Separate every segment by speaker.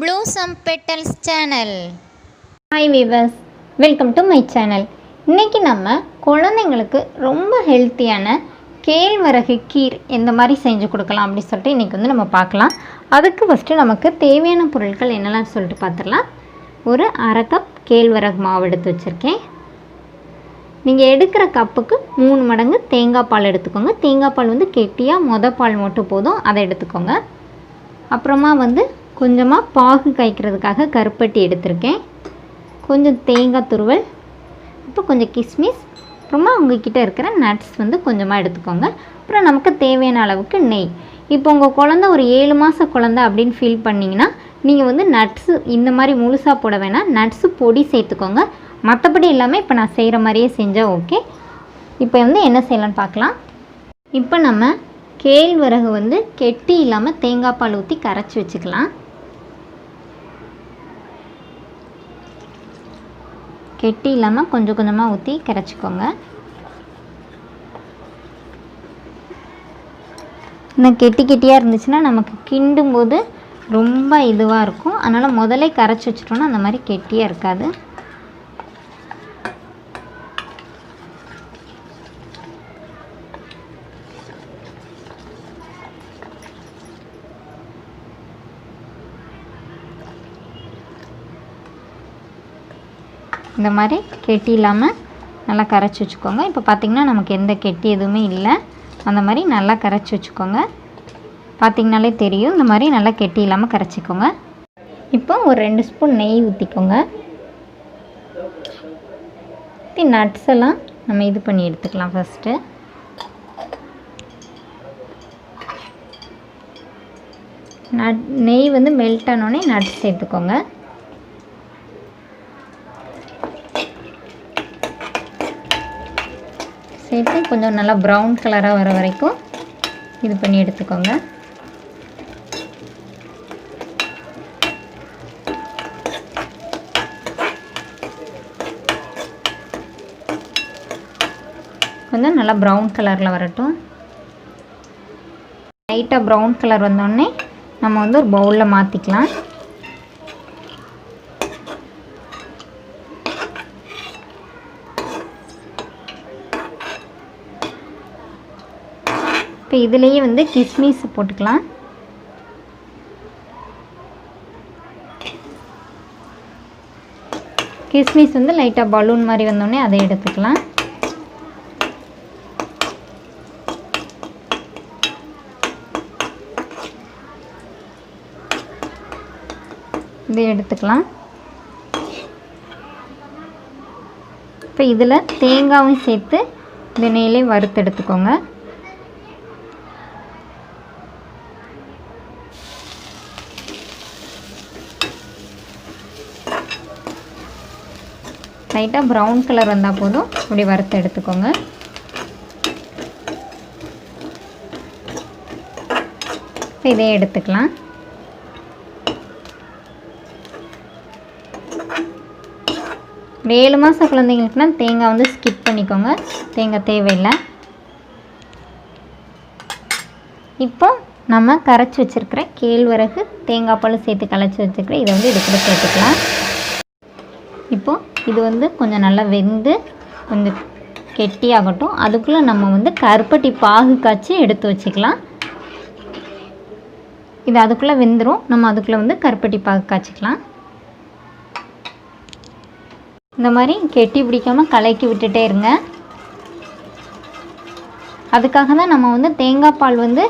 Speaker 1: Blossom Petals channel.
Speaker 2: Hi viewers, welcome to my channel. இன்னைக்கு நம்ம குழந்தைங்களுக்கு ரொம்ப ஹெல்த்தியான கேழ்வரகு கீர் எந்த மாதிரி செஞ்சு கொடுக்கலாம் அப்படி சொல்லிட்டு இன்னைக்கு வந்து நம்ம பார்க்கலாம். அதுக்கு ஃபஸ்ட்டு நமக்கு தேவையான பொருட்கள் என்னெல்லாம் சொல்லிட்டு பார்த்துடலாம். ஒரு அரை கப் கேழ்வரகு மாவு எடுத்து வச்சுருக்கேன். நீங்கள் எடுக்கிற கப்புக்கு 3 மடங்கு தேங்காய் பால் எடுத்துக்கோங்க. தேங்காய் பால் வந்து கெட்டியாக பால் மட்டும் போதும், அதை எடுத்துக்கோங்க. அப்புறமா வந்து கொஞ்சமாக பாகு காய்க்கிறதுக்காக கருப்பட்டி எடுத்திருக்கேன். கொஞ்சம் தேங்காய் துருவல், இப்போ கொஞ்சம் கிஸ்மிஸ், அப்புறமா உங்கள்கிட்ட இருக்கிற நட்ஸ் வந்து கொஞ்சமாக எடுத்துக்கோங்க. அப்புறம் நமக்கு தேவையான அளவுக்கு நெய். இப்போ உங்கள் குழந்த ஒரு 7 மாத குழந்த அப்படின்னு ஃபீல் பண்ணிங்கன்னா நீங்கள் வந்து நட்ஸு இந்த மாதிரி முழுசாக போட வேணாம், நட்ஸு பொடி சேர்த்துக்கோங்க. மற்றபடி எல்லாமே இப்போ நான் செய்கிற மாதிரியே செஞ்சால் ஓகே. இப்போ வந்து என்ன செய்யலான்னு பார்க்கலாம். இப்போ நம்ம கேழ்வரகு வந்து கெட்டி இல்லாமல் தேங்காய் பால் ஊற்றி கரைச்சி வச்சுக்கலாம். கெட்டி இல்லாமல் கொஞ்சம் கொஞ்சமாக ஊற்றி கரைச்சிக்கோங்க. இந்த கெட்டியாக இருந்துச்சுன்னா நமக்கு கிண்டும் போது ரொம்ப இதுவாக இருக்கும். அதனால் முதல்ல கரைச்சி வச்சிட்டோன்னா அந்த மாதிரி கெட்டியாக இருக்காது. இந்த மாதிரி கெட்டி இல்லாமல் நல்லா கரைச்சி வச்சுக்கோங்க. இப்போ பார்த்திங்கன்னா நமக்கு எந்த கெட்டி எதுவுமே இல்லை. அந்த மாதிரி நல்லா கரைச்சி வச்சுக்கோங்க. பார்த்திங்கனாலே தெரியும், இந்த மாதிரி நல்லா கெட்டி இல்லாமல் கரைச்சிக்கோங்க. இப்போ ஒரு 2 ஸ்பூன் நெய் ஊற்றிக்கோங்க. நட்ஸ் எல்லாம் நம்ம இது பண்ணி எடுத்துக்கலாம். ஃபஸ்ட்டு நெய் வந்து மெல்ட் ஆனோடனே நட்ஸ் சேர்த்துக்கோங்க. சேர்த்து கொஞ்சம் நல்லா ப்ரௌன் கலராக வர வரைக்கும் இது பண்ணி எடுத்துக்கோங்க. கொஞ்சம் நல்லா ப்ரௌன் கலரில் வரட்டும். லைட்டாக ப்ரௌன் கலர் வந்தோடனே நம்ம வந்து ஒரு பவுலில் மாற்றிக்கலாம். இப்போ இதுலேயே வந்து கிஸ்மிஸ் போட்டுக்கலாம். கிஸ்மிஸ் வந்து லைட்டாக பலூன் மாதிரி வந்தோடனே அதை எடுத்துக்கலாம். இதை எடுத்துக்கலாம். இப்போ இதில் தேங்காயும் சேர்த்து இந்த நெய்யிலே வறுத்து எடுத்துக்கோங்க. லைட்டாக ப்ரௌன் கலர் வந்தால் போதும், அப்படி வறுத்து எடுத்துக்கோங்க. இதை எடுத்துக்கலாம். ஒரு 7 மாத குழந்தைங்களுக்குனா தேங்காய் வந்து ஸ்கிப் பண்ணிக்கோங்க, தேங்காய் தேவையில்லை. இப்போ நம்ம கரைச்சி வச்சுருக்கிற கேழ்வரகு தேங்காய் பால் சேர்த்து கரைச்சி வச்சுருக்கிற இதை வந்து இது கூட சேர்த்துக்கலாம். இப்போது இது வந்து கொஞ்சம் நல்லா வெந்து கொஞ்சம் கெட்டியாகட்டும். அதுக்குள்ளே நம்ம வந்து கருப்பட்டி பாகு காய்ச்சி எடுத்து வச்சுக்கலாம். இது அதுக்குள்ளே வெந்துடும். நம்ம அதுக்குள்ளே வந்து கருப்பட்டி பாகு காய்ச்சிக்கலாம். இந்த மாதிரி கெட்டி பிடிக்காமல் கலக்கி விட்டுட்டே இருங்க. அதுக்காக தான் நம்ம வந்து தேங்காய் பால் வந்து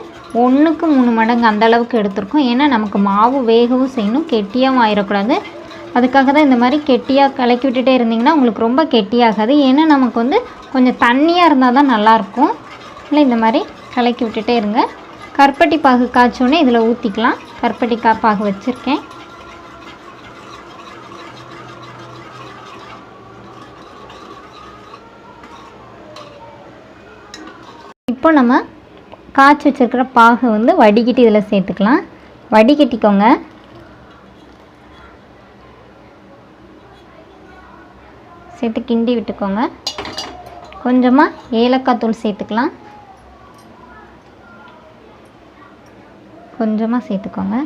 Speaker 2: 1க்கு 3 மடங்கு அந்தளவுக்கு எடுத்துருக்கோம். ஏன்னா நமக்கு மாவு வேகவும் செய்யணும், கெட்டியாகவும் ஆயிடக்கூடாது. அதுக்காக தான் இந்த மாதிரி கெட்டியாக கலக்கி விட்டுட்டே இருந்திங்கன்னா உங்களுக்கு ரொம்ப கெட்டியாகாது. ஏன்னா நமக்கு வந்து கொஞ்சம் தண்ணியாக இருந்தால் தான் நல்லாயிருக்கும். இல்லை இந்த மாதிரி கலக்கி விட்டுட்டே இருங்க. கருப்பட்டி பாகு காய்ச்சோன்னே இதில் ஊற்றிக்கலாம். கருப்பட்டி பாகு வச்சுருக்கேன். இப்போ நம்ம காய்ச்சி வச்சுருக்கிற பாகு வந்து வடிகட்டி இதில் சேர்த்துக்கலாம். வடிகட்டிக்கோங்க. சேர்த்து கிண்டி விட்டுக்கோங்க. கொஞ்சமாக ஏலக்காய் தூள் சேர்த்துக்கலாம். கொஞ்சமாக சேர்த்துக்கோங்க.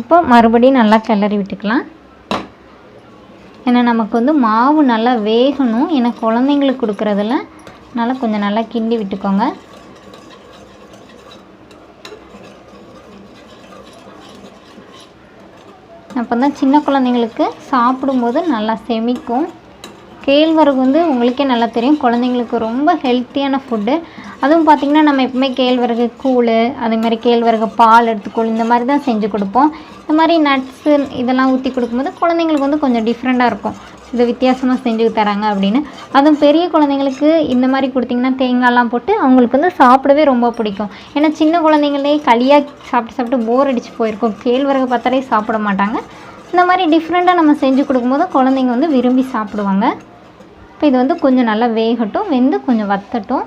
Speaker 2: இப்போ மறுபடியும் நல்லா கிளறி விட்டுக்கலாம். ஏன்னா நமக்கு வந்து மாவு நல்லா வேகணும். ஏன்னா குழந்தைங்களுக்கு கொடுக்குறதுல நல்லா கொஞ்சம் நல்லா கிண்டி விட்டுக்கோங்க. அப்போ தான் சின்ன குழந்தைங்களுக்கு சாப்பிடும்போது நல்லா செமிக்கும். கேழ்வரகு வந்து உங்களுக்கே நல்லா தெரியும், குழந்தைங்களுக்கு ரொம்ப ஹெல்த்தியான ஃபுட்டு. அதுவும் பார்த்திங்கன்னா நம்ம எப்பவுமே கேழ்வரகு கூழ், அதேமாதிரி கேழ்வரகு பால் எடுத்துக்கூழ் இந்த மாதிரி தான் செஞ்சு கொடுப்போம். இந்த மாதிரி நட்ஸு இதெல்லாம் ஊற்றி கொடுக்கும்போது குழந்தைங்களுக்கு வந்து கொஞ்சம் டிஃப்ரெண்ட்டாக இருக்கும், இது வித்தியாசமாக செஞ்சு தராங்க அப்படின்னு. அதுவும் பெரிய குழந்தைங்களுக்கு இந்த மாதிரி கொடுத்திங்கன்னா தேங்காய்லாம் போட்டு அவங்களுக்கு வந்து சாப்பிடவே ரொம்ப பிடிக்கும். ஏன்னா சின்ன குழந்தைங்களே களியாக சாப்பிட்டு சாப்பிட்டு போர் அடித்து போயிருக்கும், கேழ்வரகு பார்த்தாலே சாப்பிட மாட்டாங்க. இந்த மாதிரி டிஃப்ரெண்ட்டாக நம்ம செஞ்சு கொடுக்கும்போது குழந்தைங்க வந்து விரும்பி சாப்பிடுவாங்க. இப்போ இது வந்து கொஞ்சம் நல்லா வேகட்டும், வெந்து கொஞ்சம் வத்தட்டும்.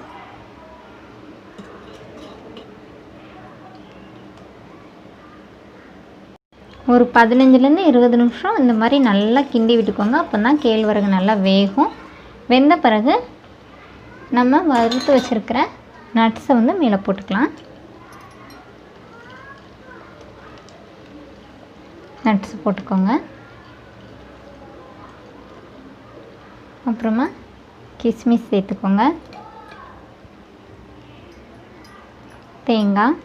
Speaker 2: ஒரு 15லேருந்து 20 நிமிஷம் இந்த மாதிரி நல்லா கிண்டி விட்டுக்கோங்க. அப்போ தான் கேழ்வரகு நல்லா வேகும். வெந்த பிறகு நம்ம வறுத்து வச்சுருக்கிற நட்ஸை வந்து மேலே போட்டுக்கலாம். நட்ஸ் போட்டுக்கோங்க. அப்புறமா கிஸ்மிஸ் சேர்த்துக்கோங்க, தேங்காய்,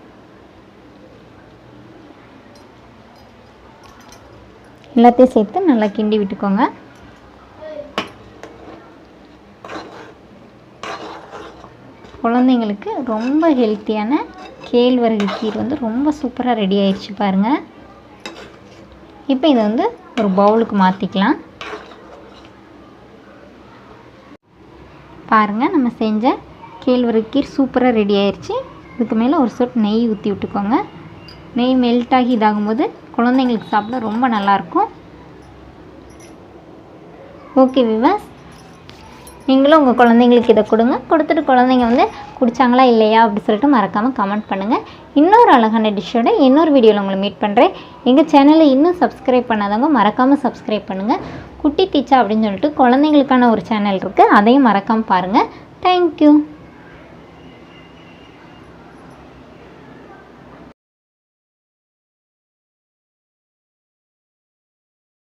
Speaker 2: எல்லாத்தையும் சேர்த்து நல்லா கிண்டி விட்டுக்கோங்க. குழந்தைங்களுக்கு ரொம்ப ஹெல்த்தியான கேழ்வரகு கீர் வந்து ரொம்ப சூப்பராக ரெடி ஆயிடுச்சு பாருங்கள். இப்போ இதை வந்து ஒரு பவுலுக்கு மாற்றிக்கலாம். பாருங்கள், நம்ம செஞ்ச கேழ்வரகு கீர் சூப்பராக ரெடி ஆயிடுச்சு. இதுக்கு மேலே ஒரு சொட்டு நெய் ஊற்றி விட்டுக்கோங்க. நெய் மெல்ட் ஆகி இதாகும்போது குழந்தைங்களுக்கு சாப்பிட ரொம்ப நல்லாயிருக்கும். ஓகே விவாஸ், நீங்களும் உங்கள் குழந்தைங்களுக்கு இதை கொடுங்க. கொடுத்துட்டு குழந்தைங்க வந்து குடித்தாங்களா இல்லையா அப்படி சொல்லிட்டு மறக்காமல் கமெண்ட் பண்ணுங்கள். இன்னொரு அழகான டிஷ்ஷோட இன்னொரு வீடியோவில் உங்களை மீட் பண்ணுறேன். எங்கள் சேனலை இன்னும் சப்ஸ்கிரைப் பண்ணாதவங்க மறக்காமல் சப்ஸ்கிரைப் பண்ணுங்கள். குட்டி டீச்சா அப்படின்னு சொல்லிட்டு குழந்தைங்களுக்கான ஒரு சேனல் இருக்குது, அதையும் மறக்காமல் பாருங்கள். தேங்க்யூ.